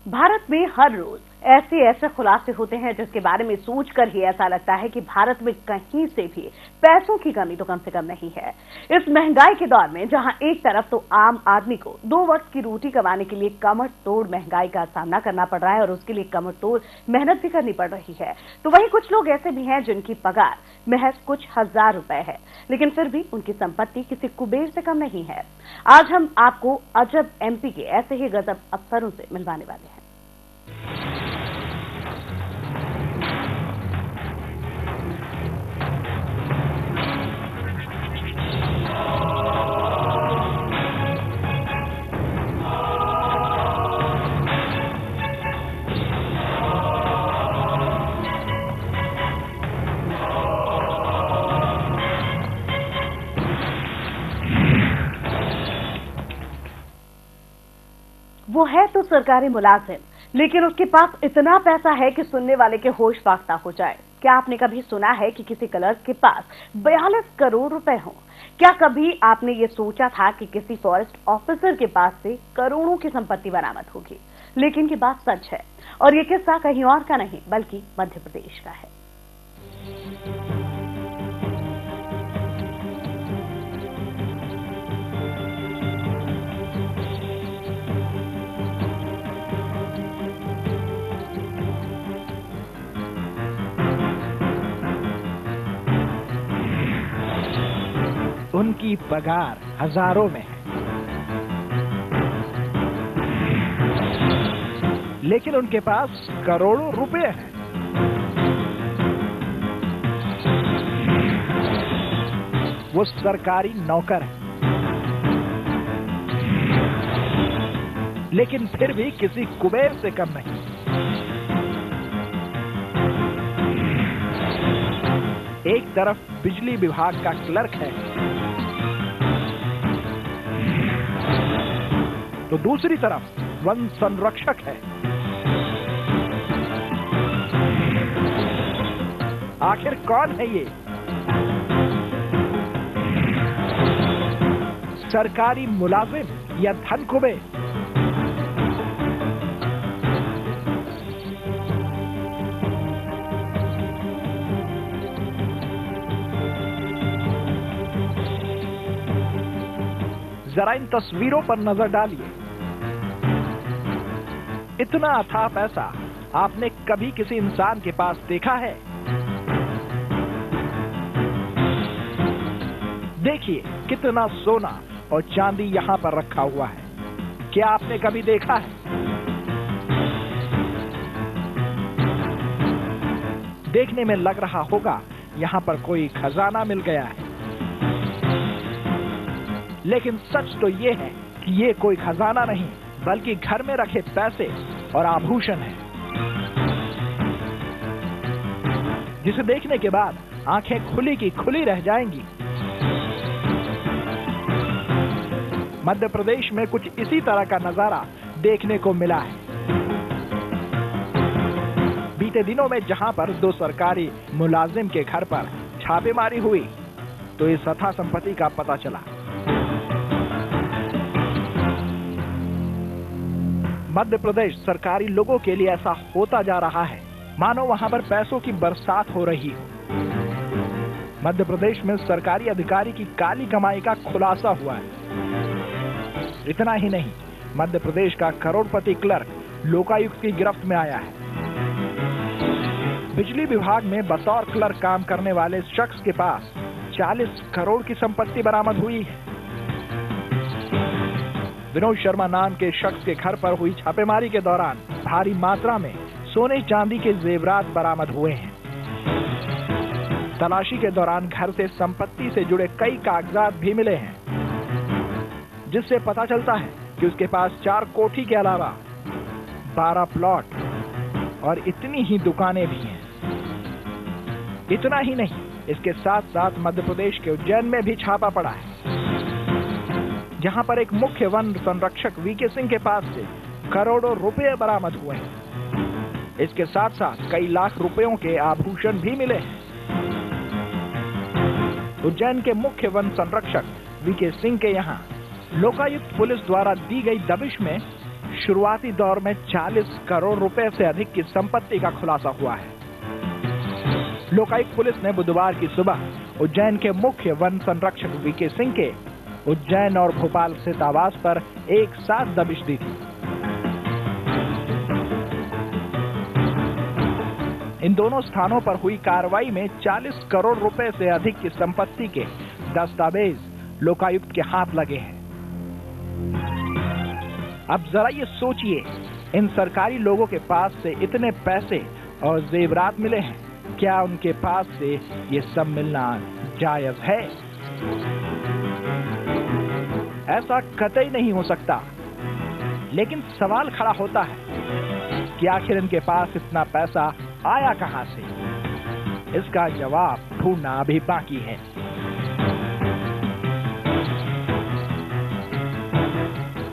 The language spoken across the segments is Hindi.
भारत में हर रोज ऐसे खुलासे होते हैं जिसके बारे में सोचकर ही ऐसा लगता है कि भारत में कहीं से भी पैसों की कमी तो कम से कम नहीं है। इस महंगाई के दौर में जहां एक तरफ तो आम आदमी को 2 वक्त की रोटी कमाने के लिए कमर तोड़ महंगाई का सामना करना पड़ रहा है और उसके लिए कमर तोड़ मेहनत भी करनी पड़ रही है, तो वहीं कुछ लोग ऐसे भी हैं जिनकी पगार महज कुछ हजार रुपए है, लेकिन फिर भी उनकी संपत्ति किसी कुबेर से कम नहीं है। आज हम आपको अजब एमपी के ऐसे ही गजब अफसरों से मिलवाने वाले हैं। वो है तो सरकारी मुलाजिम, लेकिन उसके पास इतना पैसा है कि सुनने वाले के होश फाख्ता हो जाए। क्या आपने कभी सुना है कि किसी क्लर्क के पास 42 करोड़ रुपए हों? क्या कभी आपने ये सोचा था कि किसी फॉरेस्ट ऑफिसर के पास से करोड़ों की संपत्ति बरामद होगी? लेकिन ये बात सच है और ये किस्सा कहीं और का नहीं बल्कि मध्य प्रदेश का है। उनकी पगार हजारों में है, लेकिन उनके पास करोड़ों रुपए हैं। वो सरकारी नौकर है, लेकिन फिर भी किसी कुबेर से कम नहीं। एक तरफ बिजली विभाग का क्लर्क है तो दूसरी तरफ वन संरक्षक है। आखिर कौन है ये? सरकारी मुलाजिम या धनकुबे? जरा इन तस्वीरों पर नजर डालिए। इतना अथाह पैसा आपने कभी किसी इंसान के पास देखा है? देखिए कितना सोना और चांदी यहां पर रखा हुआ है। क्या आपने कभी देखा है? देखने में लग रहा होगा यहां पर कोई खजाना मिल गया है, लेकिन सच तो ये है कि ये कोई खजाना नहीं बल्कि घर में रखे पैसे और आभूषण है, जिसे देखने के बाद आंखें खुली की खुली रह जाएंगी। मध्य प्रदेश में कुछ इसी तरह का नजारा देखने को मिला है। बीते दिनों में जहां पर 2 सरकारी मुलाजिम के घर पर छापेमारी हुई तो इस अथाह संपत्ति का पता चला। मध्य प्रदेश सरकारी लोगों के लिए ऐसा होता जा रहा है मानो वहां पर पैसों की बरसात हो रही हो। मध्य प्रदेश में सरकारी अधिकारी की काली कमाई का खुलासा हुआ है। इतना ही नहीं, मध्य प्रदेश का करोड़पति क्लर्क लोकायुक्त की गिरफ्त में आया है। बिजली विभाग में बतौर क्लर्क काम करने वाले इस शख्स के पास 40 करोड़ की संपत्ति बरामद हुई है। विनोद शर्मा नाम के शख्स के घर पर हुई छापेमारी के दौरान भारी मात्रा में सोने चांदी के जेवरात बरामद हुए हैं। तलाशी के दौरान घर से संपत्ति से जुड़े कई कागजात भी मिले हैं, जिससे पता चलता है कि उसके पास 4 कोठी के अलावा 12 प्लॉट और इतनी ही दुकानें भी हैं। इतना ही नहीं, इसके साथ साथ मध्य प्रदेश के उज्जैन में भी छापा पड़ा है, जहां पर एक मुख्य वन संरक्षक वीके सिंह के पास से करोड़ों रुपए बरामद हुए हैं। इसके साथ साथ कई लाख रुपयों के आभूषण भी मिले हैं। उज्जैन के मुख्य वन संरक्षक वीके सिंह के यहां लोकायुक्त पुलिस द्वारा दी गई दबिश में शुरुआती दौर में 40 करोड़ रुपए से अधिक की संपत्ति का खुलासा हुआ है। लोकायुक्त पुलिस ने बुधवार की सुबह उज्जैन के मुख्य वन संरक्षक वीके सिंह के उज्जैन और भोपाल स्थित आवास पर एक साथ दबिश दी थी। इन दोनों स्थानों पर हुई कार्रवाई में 40 करोड़ रुपए से अधिक की संपत्ति के दस्तावेज लोकायुक्त के हाथ लगे हैं। अब जरा ये सोचिए, इन सरकारी लोगों के पास से इतने पैसे और जेवरात मिले हैं, क्या उनके पास से ये सब मिलना जायज है? ऐसा कतई नहीं हो सकता। लेकिन सवाल खड़ा होता है कि आखिर इनके पास इतना पैसा आया कहां से? इसका जवाब ढूंढना अभी बाकी है।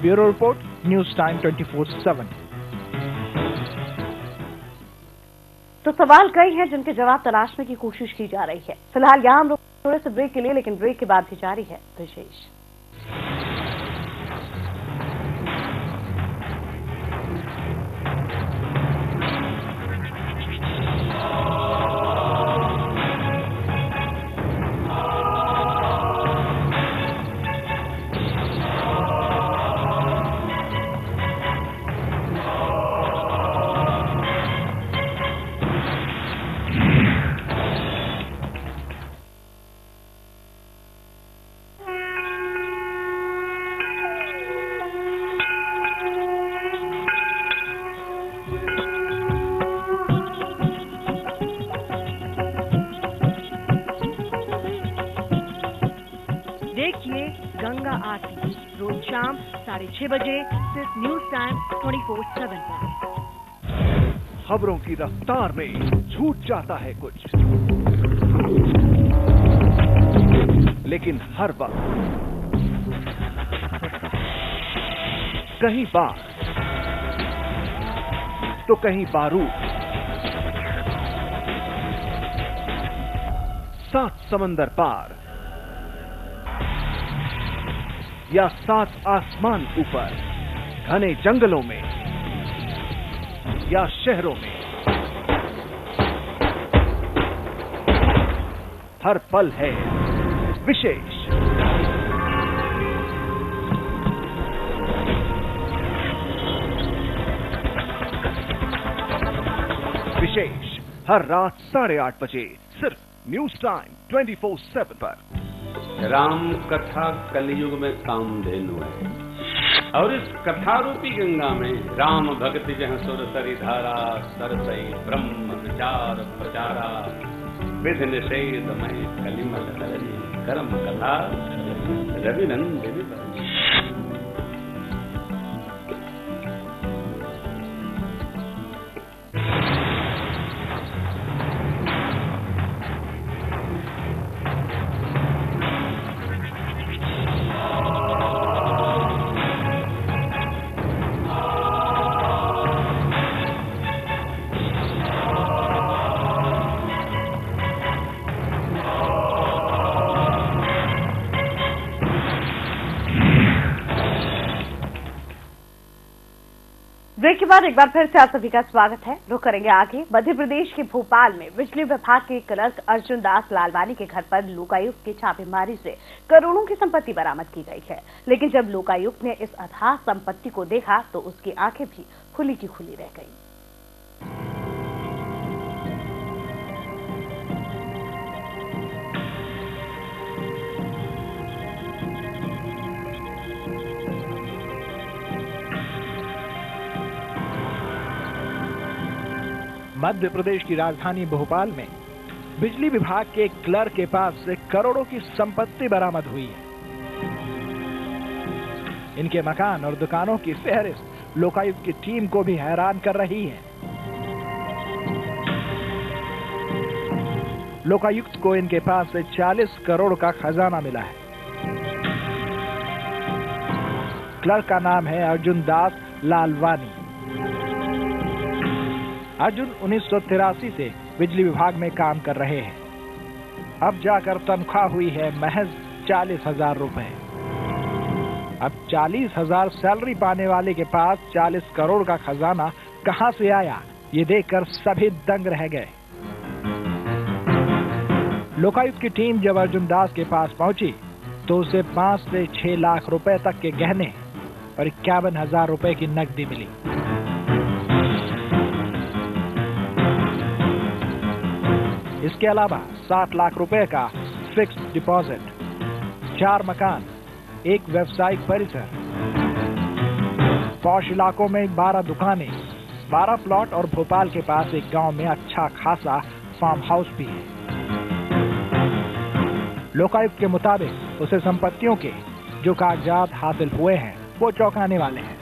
Bureau report, news time 24/7। तो सवाल कई हैं जिनके जवाब तलाशने की कोशिश की जा रही है। फिलहाल यहां हम थोड़े से ब्रेक के लिए, लेकिन ब्रेक के बाद भी जारी है विशेष। देखिए गंगा आरती रोज शाम 6:30 बजे सिर्फ न्यूज टाइम 24/7 पर। खबरों की रफ्तार में छूट जाता है कुछ, लेकिन हर वक्त कहीं बार तो कहीं बारूद। 7 समंदर पार या 7 आसमान ऊपर, घने जंगलों में या शहरों में, हर पल है विशेष। विशेष हर रात 8:30 बजे सिर्फ न्यूज टाइम 24/7 पर। राम कथा कलयुग में कामधेनु है, और इस कथा रूपी गंगा में राम भक्ति जहाँ सुर सरी धारा, सरसई ब्रह्म विचार प्रचारा, विधि निषेध में कलिमल हरणी, कर्म कथा रविनंदिनी बरनी। ब्रेक के बाद एक बार फिर से आप सभी का स्वागत है। रुक करेंगे आगे। मध्य प्रदेश के भोपाल में बिजली विभाग के क्लर्क अर्जुन दास लालवानी के घर पर लोकायुक्त की छापेमारी से करोड़ों की संपत्ति बरामद की गई है। लेकिन जब लोकायुक्त ने इस अथाह संपत्ति को देखा तो उसकी आंखें भी खुली की खुली रह गईं। मध्य प्रदेश की राजधानी भोपाल में बिजली विभाग के क्लर्क के पास से करोड़ों की संपत्ति बरामद हुई है। इनके मकान और दुकानों की फहरिस्त लोकायुक्त की टीम को भी हैरान कर रही है। लोकायुक्त को इनके पास से 40 करोड़ का खजाना मिला है। क्लर्क का नाम है अर्जुन दास लालवानी। अर्जुन 1983 से बिजली विभाग में काम कर रहे हैं। अब जाकर तनख्वाह हुई है महज 40,000 रुपए। अब 40,000 सैलरी पाने वाले के पास 40 करोड़ का खजाना कहां से आया, ये देखकर सभी दंग रह गए। लोकायुक्त की टीम जब अर्जुन दास के पास पहुंची तो उसे 5 से 6 लाख रुपए तक के गहने और 51,000 रुपए की नकदी मिली। इसके अलावा 60 लाख रुपए का फिक्स्ड डिपॉजिट, 4 मकान, एक व्यावसायिक परिसर, पॉश इलाकों में 12 दुकानें, 12 प्लॉट और भोपाल के पास एक गांव में अच्छा खासा फार्म हाउस भी है। लोकायुक्त के मुताबिक उसे संपत्तियों के जो कागजात हासिल हुए हैं वो चौंकाने वाले हैं।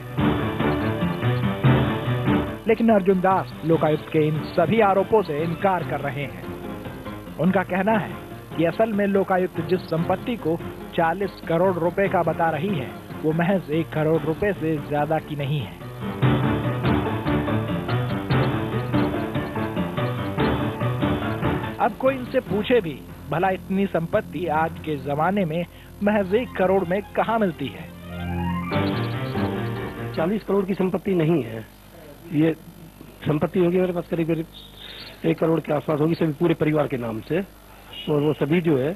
लेकिन अर्जुन दास लोकायुक्त के इन सभी आरोपों से इनकार कर रहे हैं। उनका कहना है कि असल में लोकायुक्त जिस संपत्ति को 40 करोड़ रुपए का बता रही है वो महज 1 करोड़ रुपए से ज्यादा की नहीं है। अब कोई इनसे पूछे भी भला इतनी संपत्ति आज के जमाने में महज 1 करोड़ में कहां मिलती है। 40 करोड़ की संपत्ति नहीं है। ये संपत्ति होगी मेरे पास करीब 1 करोड़ के आसपास होगी, सभी पूरे परिवार के नाम से। और वो सभी जो है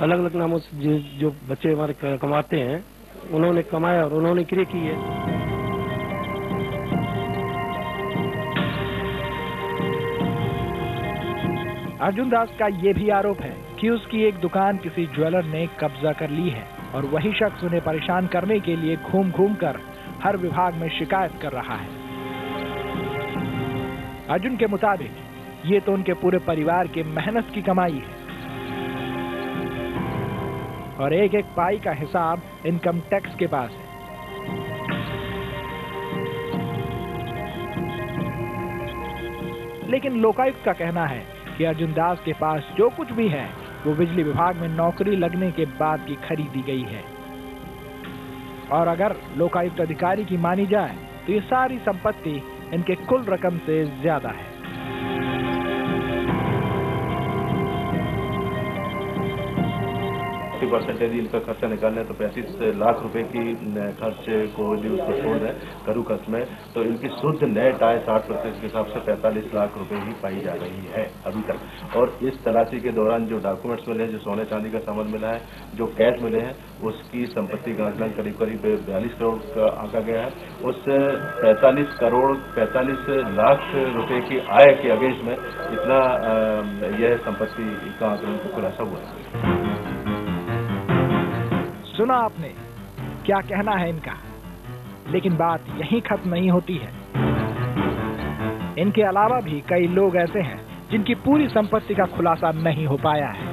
अलग अलग नामों से जो बच्चे हमारे कमाते हैं उन्होंने कमाया और उन्होंने क्रय की है। अर्जुन दास का ये भी आरोप है कि उसकी एक दुकान किसी ज्वेलर ने कब्जा कर ली है और वही शख्स उन्हें परेशान करने के लिए घूम घूम कर हर विभाग में शिकायत कर रहा है। अर्जुन के मुताबिक ये तो उनके पूरे परिवार के मेहनत की कमाई है और एक एक पाई का हिसाब इनकम टैक्स के पास है। लेकिन लोकायुक्त का कहना है कि अर्जुन दास के पास जो कुछ भी है वो बिजली विभाग में नौकरी लगने के बाद की खरीदी गई है। और अगर लोकायुक्त अधिकारी की मानी जाए तो ये सारी संपत्ति इनके कुल रकम से ज्यादा है। 50% यदि इनका खर्चा निकालने तो 35 लाख रुपए की खर्च को यदि उसको छोड़ दें घरू खर्च में तो इनकी शुद्ध नेट आय 60% के हिसाब से 45 लाख रुपए ही पाई जा रही है अभी तक। और इस तलाशी के दौरान जो डॉक्यूमेंट्स मिले हैं, जो सोने चांदी का सामान मिला है, जो कैश मिले हैं, उसकी संपत्ति का आंकलन करीब 42 करोड़ का आंका गया है। उस 45 लाख रुपए की आय के अगेंस्ट में इतना यह संपत्ति का आंकलन को खुलासा हुआ है। सुना आपने क्या कहना है इनका, लेकिन बात यहीं खत्म नहीं होती है। इनके अलावा भी कई लोग ऐसे हैं जिनकी पूरी संपत्ति का खुलासा नहीं हो पाया है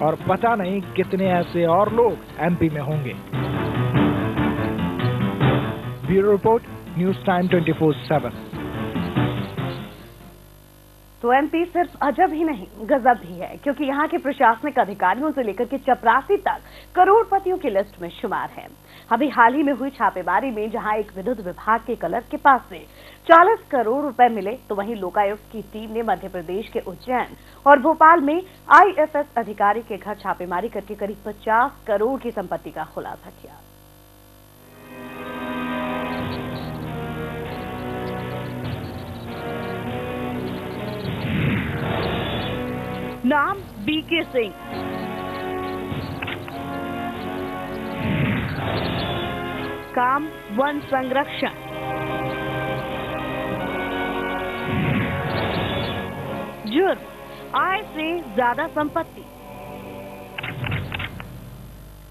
और पता नहीं कितने ऐसे और लोग एमपी में होंगे। Bureau report, news time 24/7। तो एमपी सिर्फ अजब ही नहीं गजब भी है, क्योंकि यहाँ के प्रशासनिक अधिकारियों से लेकर के चपरासी तक करोड़पतियों की लिस्ट में शुमार है। अभी हाल ही में हुई छापेमारी में जहाँ एक विद्युत विभाग के क्लर्क के पास से 40 करोड़ रुपए मिले, तो वहीं लोकायुक्त की टीम ने मध्य प्रदेश के उज्जैन और भोपाल में आईएफएस अधिकारी के घर छापेमारी करके करीब 50 करोड़ की संपत्ति का खुलासा किया। नाम बीके सिंह, काम वन संरक्षण, जुर्म आय से ज्यादा संपत्ति।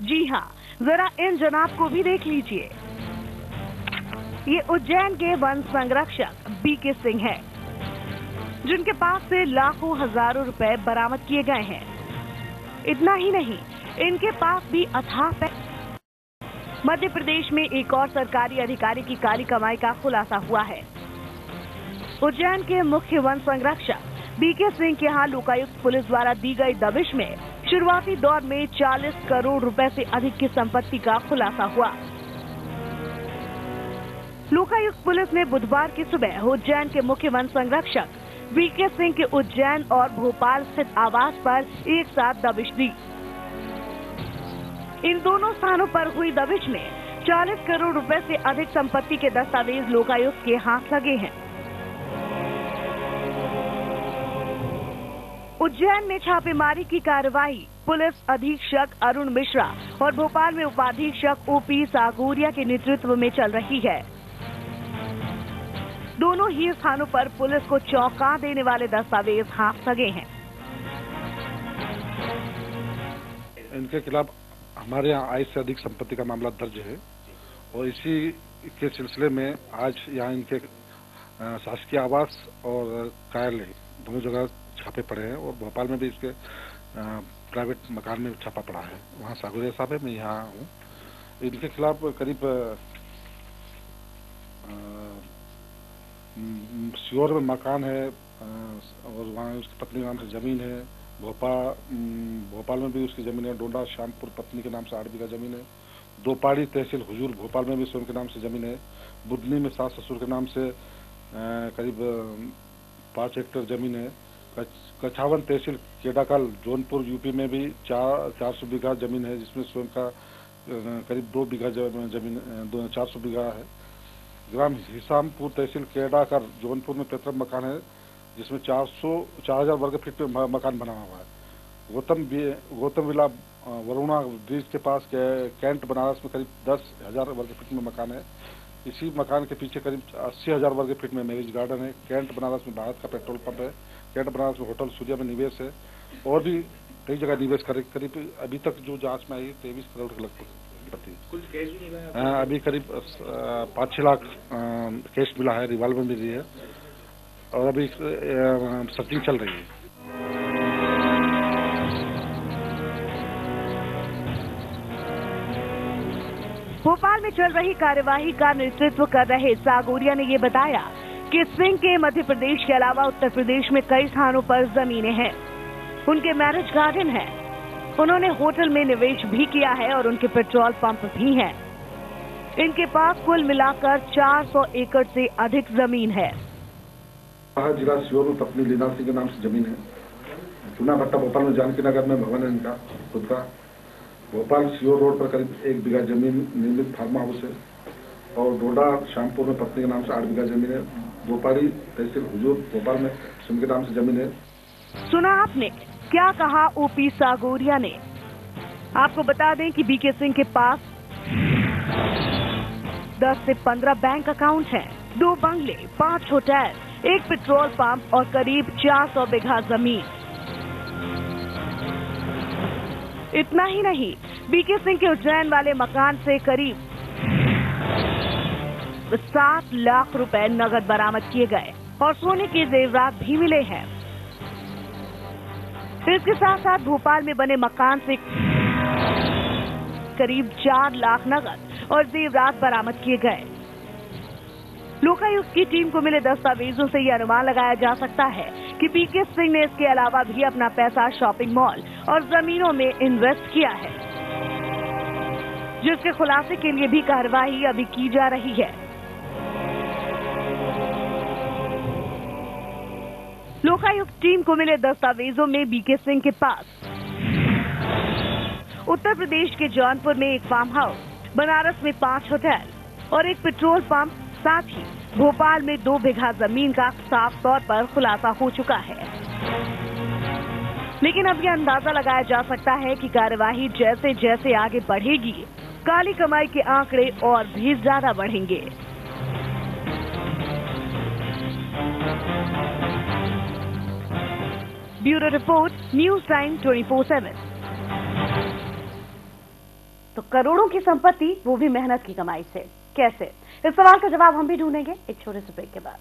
जी हां, जरा इन जनाब को भी देख लीजिए। ये उज्जैन के वन संरक्षक बीके सिंह है, जिनके पास से लाखों हजारों रुपए बरामद किए गए हैं। इतना ही नहीं, इनके पास भी अथाह पैसे। मध्य प्रदेश में एक और सरकारी अधिकारी की काली कमाई का खुलासा हुआ है। उज्जैन के मुख्य वन संरक्षक बीके सिंह के यहाँ लोकायुक्त पुलिस द्वारा दी गई दबिश में शुरुआती दौर में 40 करोड़ रुपए से अधिक की संपत्ति का खुलासा हुआ। लोकायुक्त पुलिस ने बुधवार की सुबह उज्जैन के मुख्य वन संरक्षक बीके सिंह के उज्जैन और भोपाल स्थित आवास पर एक साथ दबिश दी। इन दोनों स्थानों पर हुई दबिश में 40 करोड़ रुपए से अधिक संपत्ति के दस्तावेज लोकायुक्त के हाथ लगे हैं। उज्जैन में छापेमारी की कार्रवाई पुलिस अधीक्षक अरुण मिश्रा और भोपाल में उपाधीक्षक ओपी सागोरिया के नेतृत्व में चल रही है। दोनों ही स्थानों पर पुलिस को चौंका देने वाले दस्तावेज हाथ लगे हैं। इनके खिलाफ हमारे यहाँ आय से अधिक संपत्ति का मामला दर्ज है और इसी के सिलसिले में आज यहाँ इनके शासकीय आवास और कार्यालय दोनों जगह छापे पड़े हैं और भोपाल में भी इसके प्राइवेट मकान में छापा पड़ा है। वहाँ सागोरिया साहब है, मैं यहाँ हूँ। इनके खिलाफ करीब श्योर में मकान है और वहाँ उसकी पत्नी के नाम से जमीन है। भोपाल में भी उसकी जमीन है। डोडा श्यामपुर पत्नी के नाम से 8 बीघा जमीन है। दोपाड़ी तहसील हुजूर भोपाल में भी स्वयं के नाम से जमीन है। बुधनी में सास ससुर के नाम से करीब 5 हेक्टेयर जमीन है। कछावन तहसील केडाकल जौनपुर यूपी में भी 400 बीघा जमीन है, जिसमें स्वयं का करीब 2 बीघा जमीन 400 बीघा है। ग्राम हिसामपुर तहसील केडाकर जौनपुर में पैतृक मकान है, जिसमें 4000 वर्ग फीट में मकान बना हुआ है। गौतम विला वरुणा ब्रिज के पास कैंट बनारस में करीब 10,000 वर्ग फीट में मकान है। इसी मकान के पीछे करीब 80,000 वर्ग फीट में मैरिज गार्डन है। कैंट बनारस में भारत का पेट्रोल पंप है। कैंट बनारस में होटल सूर्या में निवेश है और भी कई जगह निवेश करीब अभी तक जो जांच में आई 23 करोड़ के लगभग। कुछ कैश भी मिला है? अभी करीब 5-6 लाख कैश मिला है, रिवॉल्वर मिली है और अभी सर्चिंग चल रही है। भोपाल में चल रही कार्यवाही का नेतृत्व कर रहे सागोरिया ने ये बताया कि सिंह के मध्य प्रदेश के अलावा उत्तर प्रदेश में कई स्थानों पर जमीनें हैं। उनके मैरिज गार्डन है। उन्होंने होटल में निवेश भी किया है और उनके पेट्रोल पंप भी हैं। इनके पास कुल मिलाकर 400 एकड़ से अधिक जमीन है। जिला सीहोर में पत्नी लीना सिंह के नाम से जमीन है। चुना भट्टा भोपाल में जानकी नगर में भवन है इनका खुद का। भोपाल सीहोर रोड पर करीब 1 बीघा जमीन निर्मित फार्म हाउस है और डोडा श्यामपुर में पत्नी के नाम से 8 बीघा जमीन है। दोपाड़ी तहसील हुजूर भोपाल में स्वयं के नाम से जमीन है। सुना आपने क्या कहा ओपी सागोरिया ने। आपको बता दें कि बीके सिंह के पास 10 से 15 बैंक अकाउंट हैं, 2 बंगले, 5 होटल, 1 पेट्रोल पंप और करीब 400 बीघा जमीन। इतना ही नहीं, बीके सिंह के उज्जैन वाले मकान से करीब 7 लाख रुपए नगद बरामद किए गए और सोने के जेवरात भी मिले हैं। इसके साथ साथ भोपाल में बने मकान से करीब 4 लाख नगद और जेवरात बरामद किए गए। लोकायुक्त की टीम को मिले दस्तावेजों से यह अनुमान लगाया जा सकता है कि बीके सिंह ने इसके अलावा भी अपना पैसा शॉपिंग मॉल और जमीनों में इन्वेस्ट किया है, जिसके खुलासे के लिए भी कार्रवाई अभी की जा रही है। लोकायुक्त टीम को मिले दस्तावेजों में बीके सिंह के पास उत्तर प्रदेश के जौनपुर में 1 फार्म हाउस, बनारस में 5 होटल और 1 पेट्रोल पंप, साथ ही भोपाल में 2 बीघा जमीन का साफ तौर पर खुलासा हो चुका है। लेकिन अब यह अंदाजा लगाया जा सकता है कि कार्यवाही जैसे जैसे आगे बढ़ेगी, काली कमाई के आंकड़े और भी ज्यादा बढ़ेंगे। Bureau report, news time 24/7। तो करोड़ों की संपत्ति, वो भी मेहनत की कमाई से। कैसे? इस सवाल का जवाब हम भी ढूंढेंगे एक छोटे से ब्रेक के बाद।